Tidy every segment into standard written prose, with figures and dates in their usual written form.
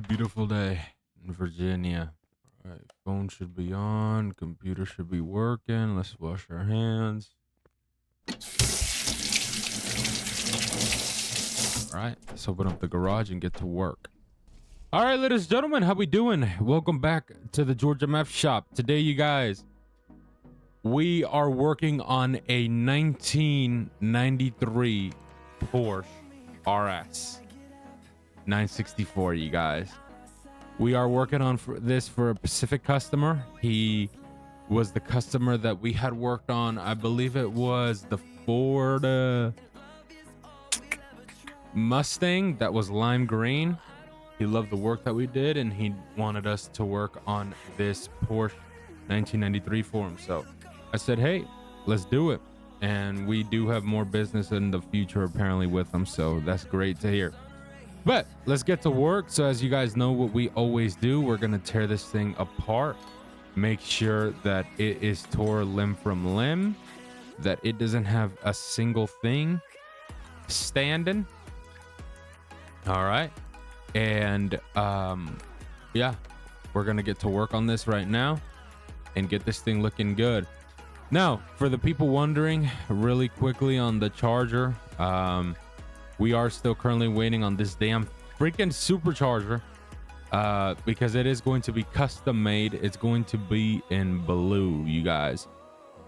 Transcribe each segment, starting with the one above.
beautiful day in Virginia. All right, phone should be on, computer should be working. Let's wash our hands. All right, let's open up the garage and get to work. All right, ladies and gentlemen, how we doing? Welcome back to the Georgia Map Shop. Today, you guys, we are working on a 1993 Porsche RS 964, you guys. We are working on this for a Pacific customer. He was the customer that we had worked on. I believe it was the Ford Mustang that was lime green. He loved the work that we did, and he wanted us to work on this Porsche 1993 for him. So I said, hey, let's do it. And we do have more business in the future apparently with him. So that's great to hear. But let's get to work. So as you guys know, what we always do, we're going to tear this thing apart. Make sure that it is tore limb from limb, that it doesn't have a single thing standing. All right. And yeah, we're going to get to work on this right now and get this thing looking good. Now, for the people wondering really quickly on the Charger, we are still currently waiting on this damn freaking supercharger because it is going to be custom made. It's going to be in blue, you guys.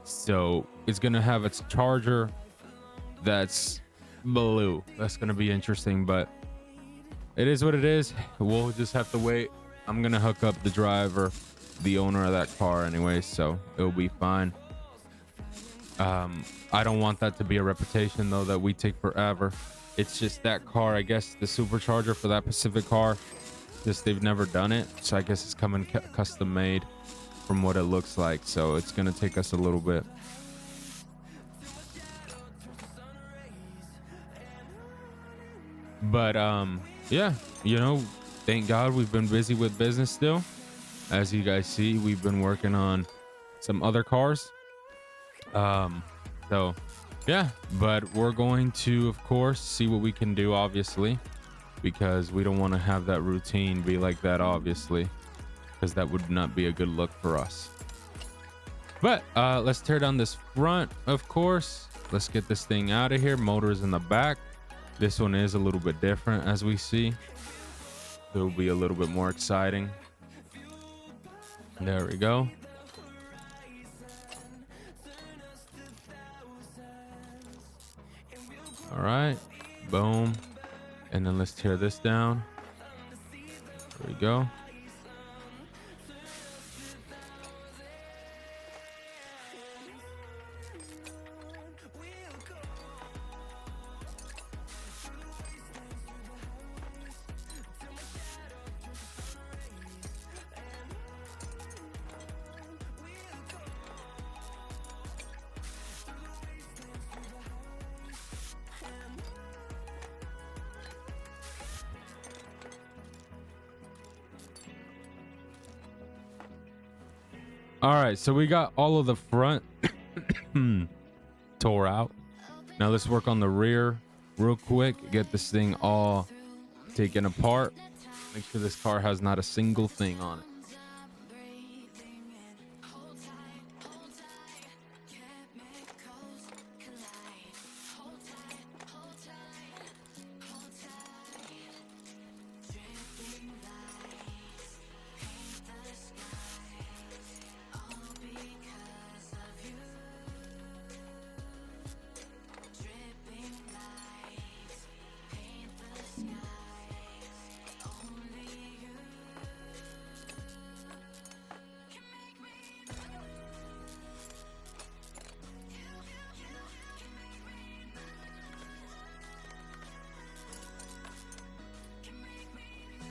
So it's going to have its charger that's blue. That's going to be interesting, but it is what it is. We'll just have to wait. I'm going to hook up the driver, the owner of that car anyway, so it'll be fine. I don't want that to be a reputation though, that we take forever. It's just that car, I guess the supercharger for that Pacific car, just they've never done it. So I guess it's coming custom made from what it looks like. So it's going to take us a little bit. But yeah, you know, thank God we've been busy with business still. As you guys see, we've been working on some other cars. So yeah, but we're going to, of course, see what we can do, obviously, because we don't want to have that routine be like that, obviously, because that would not be a good look for us. But let's tear down this front, of course. Let's get this thing out of here. Motor is in the back. This one is a little bit different, as we see. It'll be a little bit more exciting. There we go. All right, boom. And then let's tear this down. There we go. All right, so we got all of the front tore out. Now let's work on the rear real quick. Get this thing all taken apart. Make sure this car has not a single thing on it.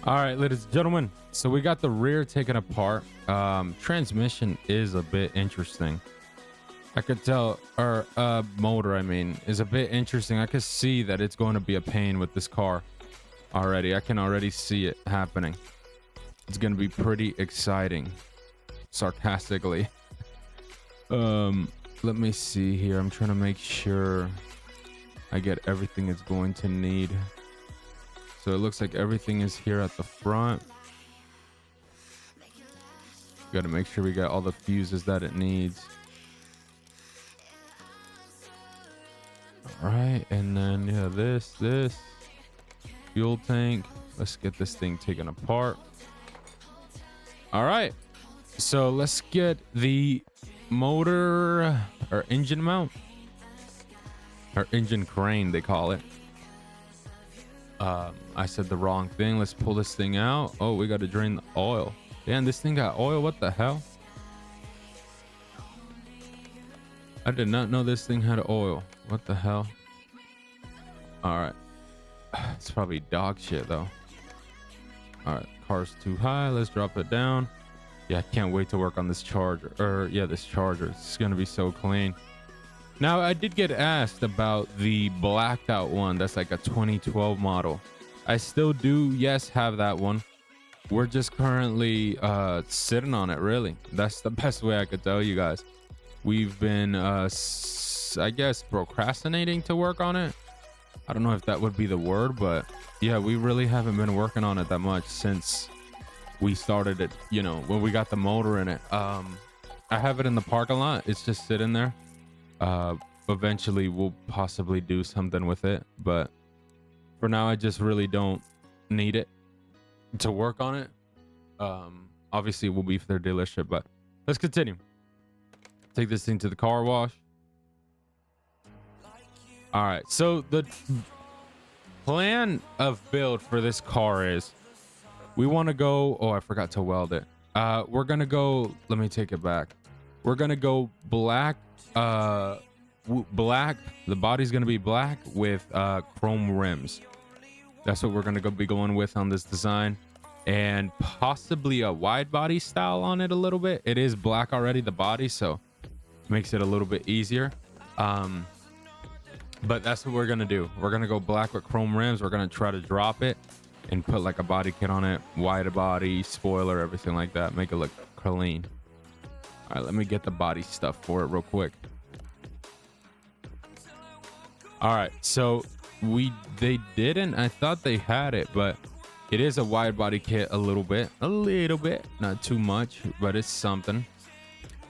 All right, ladies and gentlemen, so we got the rear taken apart. Transmission is a bit interesting. I could tell, or motor, I mean, is a bit interesting. I could see that it's going to be a pain with this car already. I can already see it happening. It's going to be pretty exciting, sarcastically. Let me see here. I'm trying to make sure I get everything it's going to need. So it looks like everything is here at the front. Got to make sure we got all the fuses that it needs. All right, and then yeah, this fuel tank. Let's get this thing taken apart. All right, so let's get the motor or engine mount or engine crane, they call it. I said the wrong thing. Let's pull this thing out. Oh, we got to drain the oil. Damn, this thing got oil. What the hell? I did not know this thing had oil. What the hell? All right. It's probably dog shit though. All right, car's too high. Let's drop it down. Yeah, I can't wait to work on this charger. Or yeah, this charger. It's gonna be so clean. Now, I did get asked about the blacked out one. That's like a 2012 model. I still do, yes, have that one. We're just currently sitting on it, really. That's the best way I could tell you guys. We've been, I guess, procrastinating to work on it. I don't know if that would be the word, but yeah, we really haven't been working on it that much since we started it, you know, when we got the motor in it. I have it in the parking lot. It's just sitting there. Eventually we'll possibly do something with it, but for now I just really don't need it to work on it. Obviously we'll be for their dealership, but let's continue. Take this thing to the car wash. All right, so the plan of build for this car is we want to go, oh, I forgot to weld it. We're gonna go, let me take it back. We're gonna go black, black, the body's gonna be black with chrome rims. That's what we're gonna be going with on this design, and possibly a wide body style on it a little bit. It is black already, the body, so makes it a little bit easier. But that's what we're gonna do. We're gonna go black with chrome rims. We're gonna try to drop it and put like a body kit on it, wide body, spoiler, everything like that, make it look clean. All right, let me get the body stuff for it real quick. All right, so they didn't, I thought they had it, but it is a wide body kit a little bit, not too much, but it's something.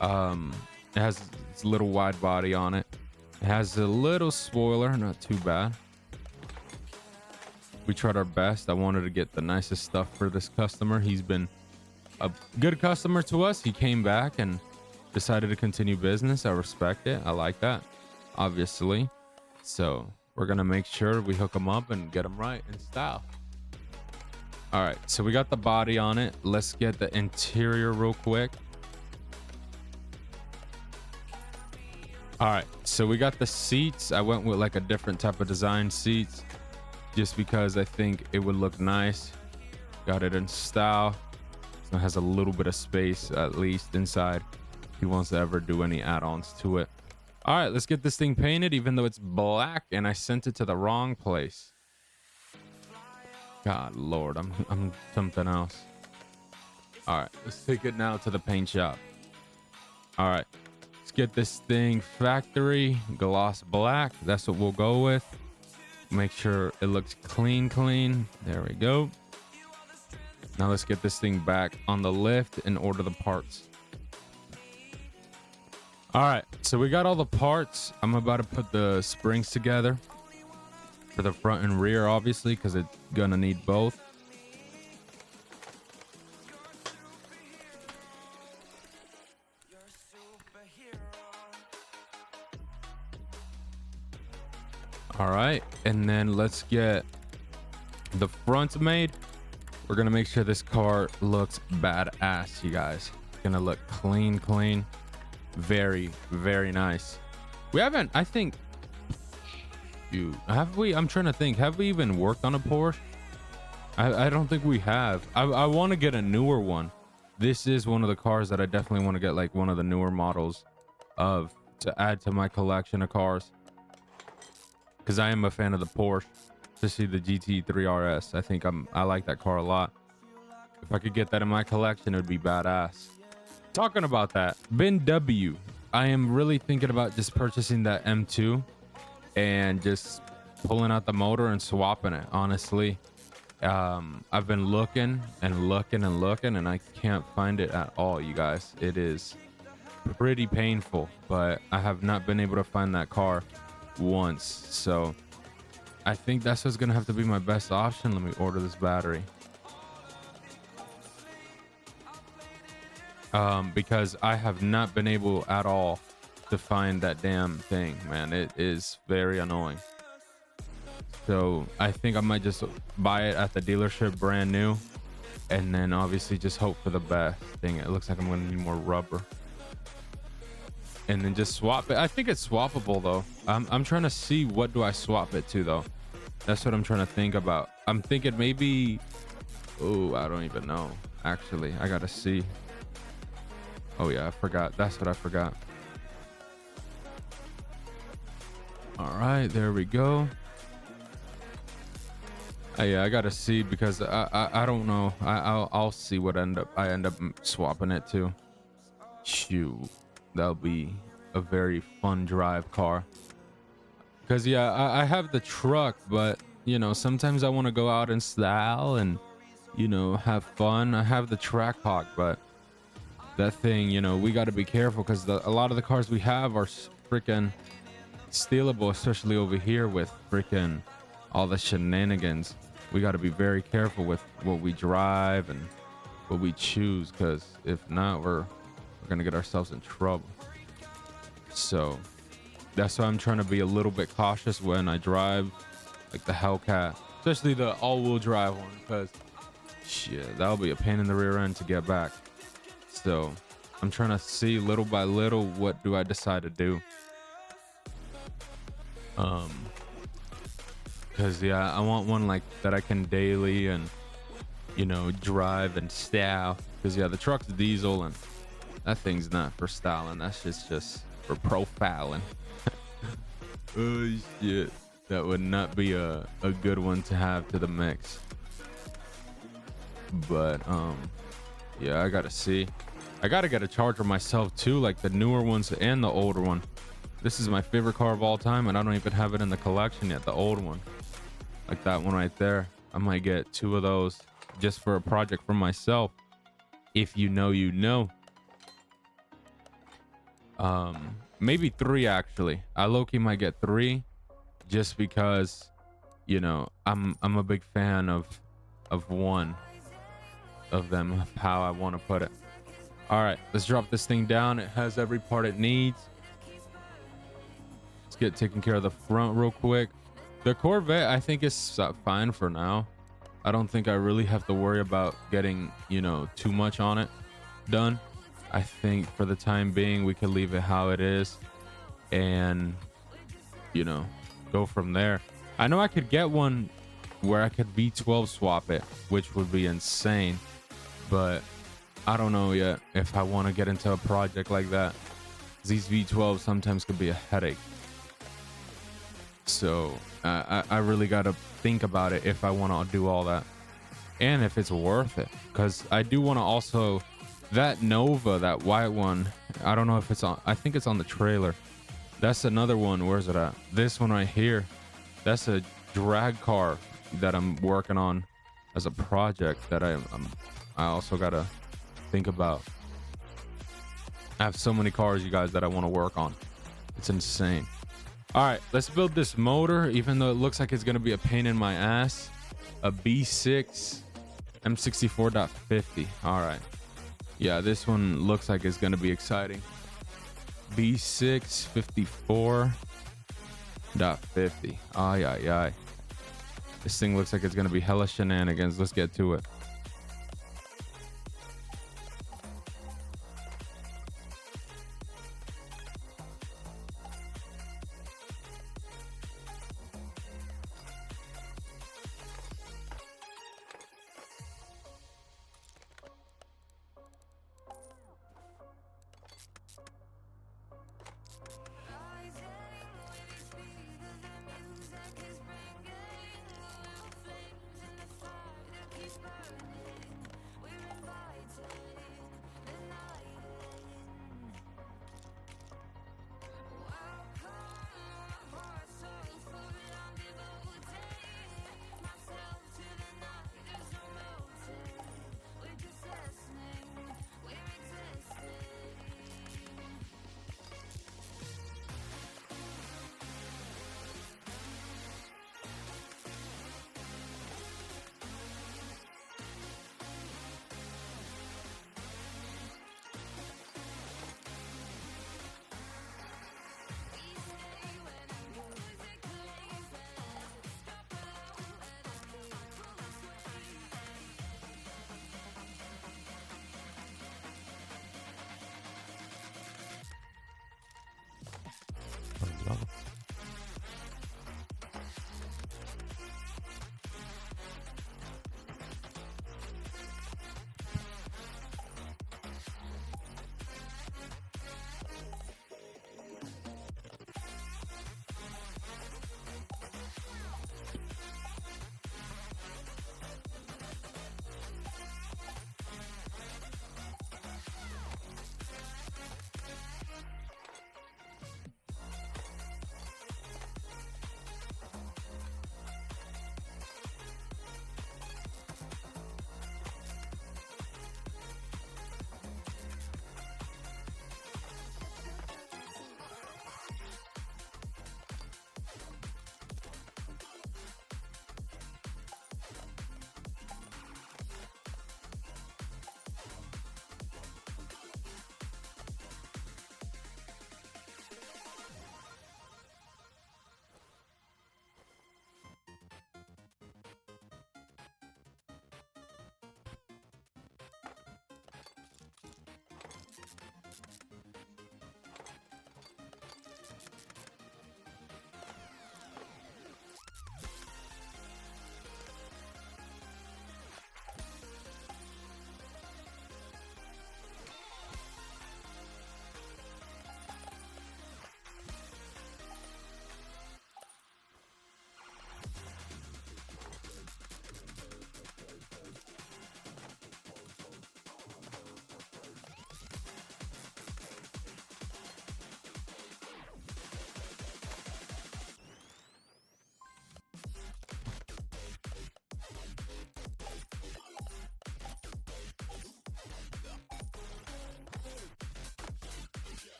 It has its little wide body on it. It has a little spoiler, not too bad. We tried our best. I wanted to get the nicest stuff for this customer. He's been a good customer to us. He came back and decided to continue business. I respect it. I like that, obviously. So we're gonna make sure we hook him up and get him right in style. All right, so we got the body on it. Let's get the interior real quick. All right, so we got the seats. I went with like a different type of design seats just because I think it would look nice. Got it in style. So it has a little bit of space, at least inside. He wants to ever do any add-ons to it. All right, let's get this thing painted, even though it's black and I sent it to the wrong place. God Lord, I'm something else. All right, let's take it now to the paint shop. All right, let's get this thing factory gloss black. That's what we'll go with. Make sure it looks clean. There we go. Now let's get this thing back on the lift and order the parts. All right, so we got all the parts. I'm about to put the springs together for the front and rear, obviously, because it's gonna need both. All right, and then let's get the fronts made. We're gonna make sure this car looks badass, you guys. It's gonna look clean. Very nice. We haven't, I think, have we? I'm trying to think. Have we even worked on a Porsche? I don't think we have. I want to get a newer one. This is one of the cars that I definitely want to get, like one of the newer models of, to add to my collection of cars. Because I am a fan of the Porsche, especially the GT3 RS. I think I like that car a lot. If I could get that in my collection, it would be badass. Talking about that, Ben W, I am really thinking about just purchasing that M2 and just pulling out the motor and swapping it. Honestly, I've been looking and looking and looking, and I can't find it at all, you guys. It is pretty painful, but I have not been able to find that car once. So I think that's what's gonna have to be my best option. Let me order this battery. Because I have not been able at all to find that damn thing, man. It is very annoying. So I think I might just buy it at the dealership brand new, and then obviously just hope for the best. Thing, it looks like I'm gonna need more rubber, and then just swap it. I think it's swappable though. I'm trying to see, what do I swap it to though? That's what I'm trying to think about. I'm thinking maybe, oh, I don't even know. Actually, I gotta see. Oh yeah, I forgot. That's what I forgot. All right, there we go. Yeah, I gotta see, because I don't know. I'll see what I end up swapping it to. Shoot, that'll be a very fun drive car. Because yeah, I have the truck, but you know, sometimes I want to go out in style and, you know, have fun. I have the Trackhawk, but that thing, you know, we got to be careful, because a lot of the cars we have are freaking stealable, especially over here with freaking all the shenanigans. We got to be very careful with what we drive and what we choose, because if not, we're gonna get ourselves in trouble. So that's why I'm trying to be a little bit cautious when I drive, like the Hellcat, especially the all-wheel drive one, because shit, that'll be a pain in the rear end to get back. So I'm trying to see little by little, what do I decide to do. Because yeah, I want one like that I can daily and, you know, drive and style. Because yeah, the truck's diesel and that thing's not for styling. That's just for profiling. Oh shit, that would not be a good one to have to the mix. But yeah, I gotta see. I gotta get a charger myself too, like the newer ones and the older one. This is my favorite car of all time, and I don't even have it in the collection yet, the old one. Like that one right there. I might get 2 of those just for a project for myself. If you know, you know. Maybe 3 actually. I low-key might get 3, just because, you know, I'm a big fan of one of them, how I want to put it. All right, let's drop this thing down. It has every part it needs. Let's get taking care of the front real quick. The Corvette, I think, is fine for now. I don't think I really have to worry about getting, you know, too much on it done. I think for the time being, we could leave it how it is and, you know, go from there. I know I could get one where I could V12 swap it, which would be insane, but I don't know yet if I want to get into a project like that. These V12 sometimes could be a headache. So I really got to think about it if I want to do all that, and if it's worth it, because I do want to also, that Nova, that white one, I don't know if it's on, I think it's on the trailer. That's another one. Where's it at? This one right here. That's a drag car that I'm working on as a project that I also got to think about. I have so many cars, you guys, that I want to work on. It's insane. All right, let's build this motor, even though it looks like it's going to be a pain in my ass. A B6 M64.50. All right. Yeah, this one looks like it's going to be exciting. B6 54.50. Ay, ay, ay. This thing looks like it's going to be hella shenanigans. Let's get to it. brother.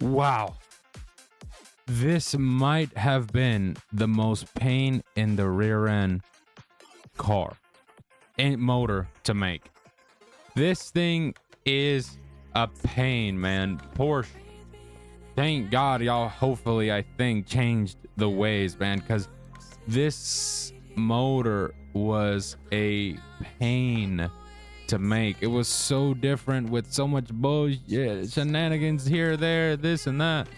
Wow. This might have been the most pain in the rear end car and motor to make. This thing is a pain, man. Porsche, thank God y'all hopefully I think changed the ways, man, because this motor was a pain to make. It was so different with so much bullshit, shenanigans here, there, this and that.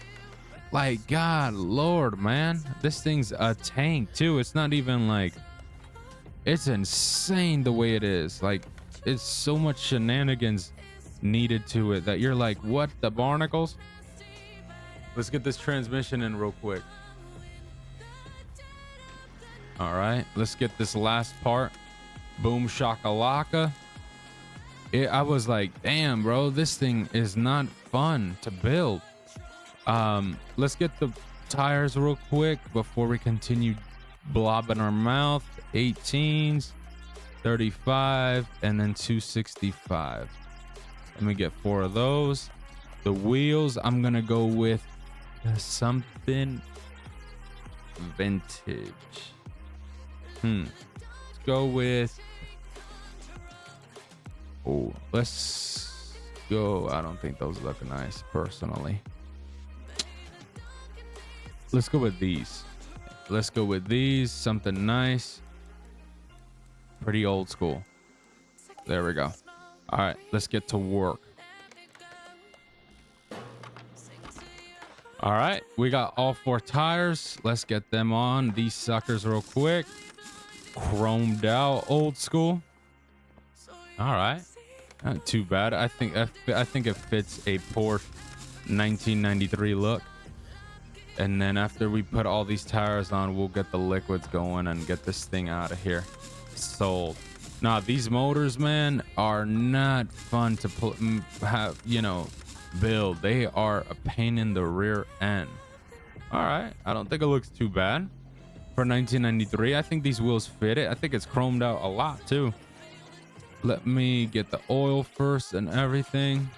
Like, God, Lord, man, this thing's a tank too. It's not even like, it's insane the way it is. Like, it's so much shenanigans needed to it that you're like, what the barnacles? Let's get this transmission in real quick. All right, let's get this last part. Boom shakalaka. I was like, damn, bro, this thing is not fun to build. Let's get the tires real quick before we continue blobbing our mouth. 18s, 35, and then 265. Let me get 4 of those. The wheels, I'm gonna go with something vintage. Let's go with, oh, let's go. I don't think those look nice personally. Let's go with these. Let's go with these. Something nice. Pretty old school. There we go. All right, let's get to work. All right, we got all 4 tires. Let's get them on these suckers real quick. Chromed out, old school. All right, not too bad. I think it fits a Porsche 1993 look. And then after we put all these tires on, we'll get the liquids going and get this thing out of here. Sold. Now these motors, man, are not fun to have, you know, build. They are a pain in the rear end. All right, I don't think it looks too bad for 1993. I think these wheels fit it. I think it's chromed out a lot too. Let me get the oil first and everything.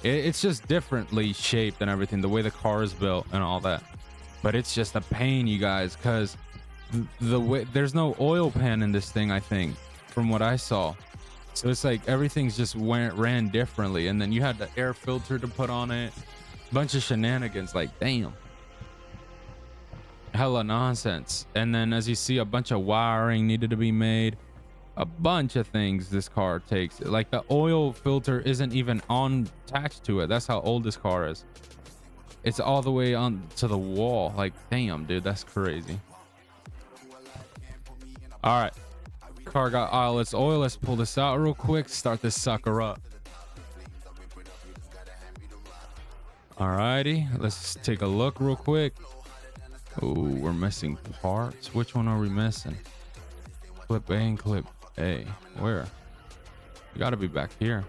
It's just differently shaped and everything, the way the car is built and all that. But it's just a pain, you guys, because the way there's no oil pan in this thing, I think, from what I saw. So it's like everything's just ran differently, and then you had the air filter to put on it. Bunch of shenanigans, like damn, hella nonsense. And then as you see, a bunch of wiring needed to be made. A bunch of things this car takes. Like the oil filter isn't even attached to it. That's how old this car is. It's all the way on to the wall. Like damn, dude, that's crazy. All right, car got all its oil. Let's pull this out real quick, start this sucker up. All righty, let's take a look real quick. Oh, we're missing parts. Which one are we missing? Clip A and clip A. Where? You gotta be back here.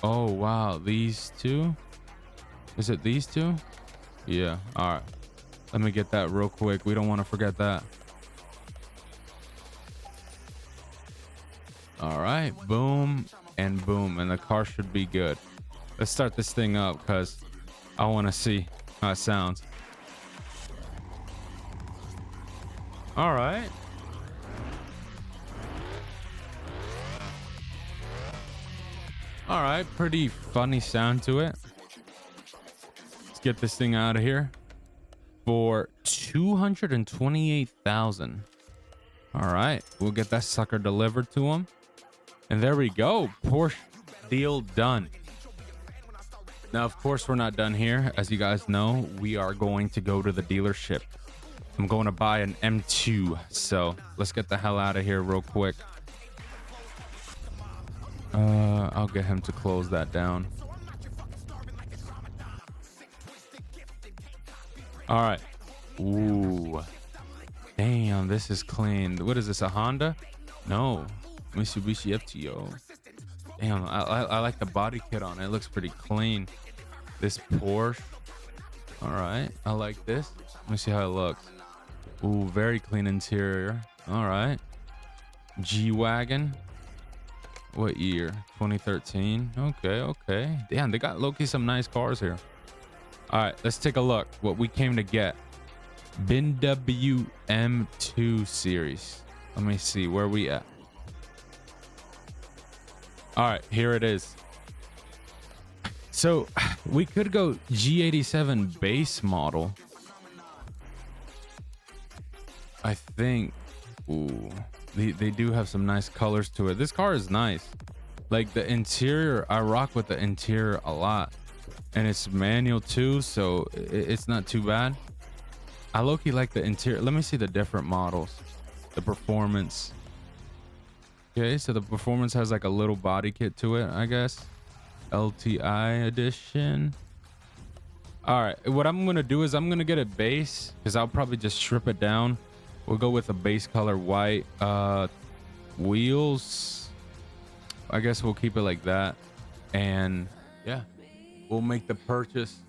Oh wow, these two? Is it these two? Yeah. All right, let me get that real quick. We don't want to forget that. All right, boom and boom, and the car should be good. Let's start this thing up because I want to see how it sounds. All right. All right, pretty funny sound to it. Let's get this thing out of here for 228,000. All right, we'll get that sucker delivered to him. And there we go. Porsche deal done. Now, of course, we're not done here. As you guys know, we are going to go to the dealership. I'm going to buy an M2. So let's get the hell out of here real quick. I'll get him to close that down. All right. Ooh. Damn, this is clean. What is this, a Honda? No. Mitsubishi FTO. Damn, I like the body kit on it. It looks pretty clean. This Porsche. All right, I like this. Let me see how it looks. Ooh, very clean interior. All right. G-Wagon. What year? 2013. Okay. Damn, they got low-key some nice cars here. All right, let's take a look what we came to get. BMW M2 series. Let me see where we at. All right, here it is. So we could go G87 base model. I think. Ooh, they do have some nice colors to it. This car is nice. Like the interior, I rock with the interior a lot. And it's manual too, so it's not too bad. I low-key like the interior. Let me see the different models. The performance. Okay, so the performance has like a little body kit to it, I guess. LTI edition. All right, what I'm gonna do is I'm gonna get a base because I'll probably just strip it down. We'll go with a base color white. Wheels, I guess we'll keep it like that. And yeah, we'll make the purchase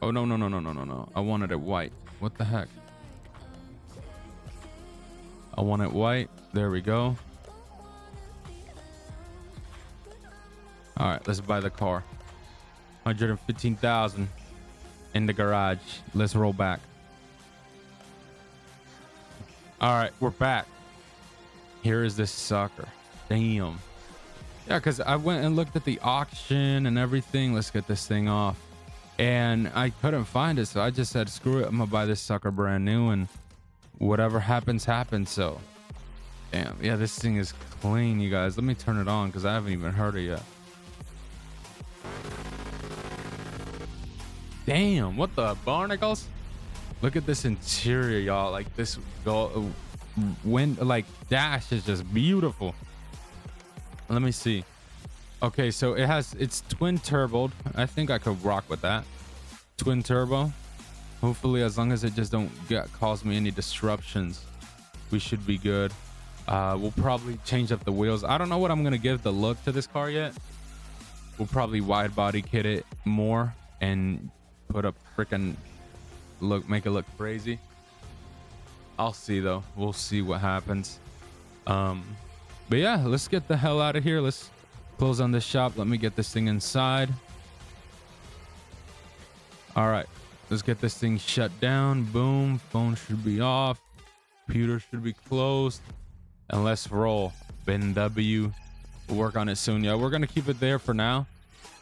Oh, no, no, no, no, no, no, no. I wanted it white. What the heck? I want it white. There we go. All right, let's buy the car. 115,000 in the garage. Let's roll back. All right, we're back. Here is this sucker. Damn. Yeah, because I went and looked at the auction and everything. Let's get this thing off. And I couldn't find it, so I just said, screw it. I'm gonna buy this sucker brand new, and whatever happens, happens. So, damn. Yeah, this thing is clean, you guys. Let me turn it on because I haven't even heard it yet. Damn, what the barnacles? Look at this interior, y'all. Like this like dash is just beautiful. Let me see. Okay, so it's twin turboed. I think I could rock with that. Twin turbo. Hopefully, as long as it just don't cause me any disruptions, we should be good. We'll probably change up the wheels. I don't know what I'm gonna give the look to this car yet. We'll probably wide body kit it more and put a freaking make it look crazy. I'll see though. We'll see what happens. But yeah, let's get the hell out of here. Let's close on this shop. Let me get this thing inside. All right, let's get this thing shut down. Boom. Phone should be off. Computer should be closed. And let's roll. Ben W. We'll work on it soon. Yeah, we're gonna keep it there for now.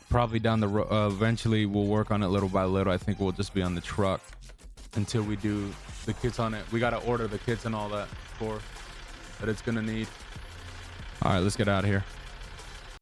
Probably down the road. Eventually, we'll work on it little by little. I think we'll just be on the truck until we do the kits on it. We gotta order the kits and all that for that it's gonna need. All right, let's get out of here.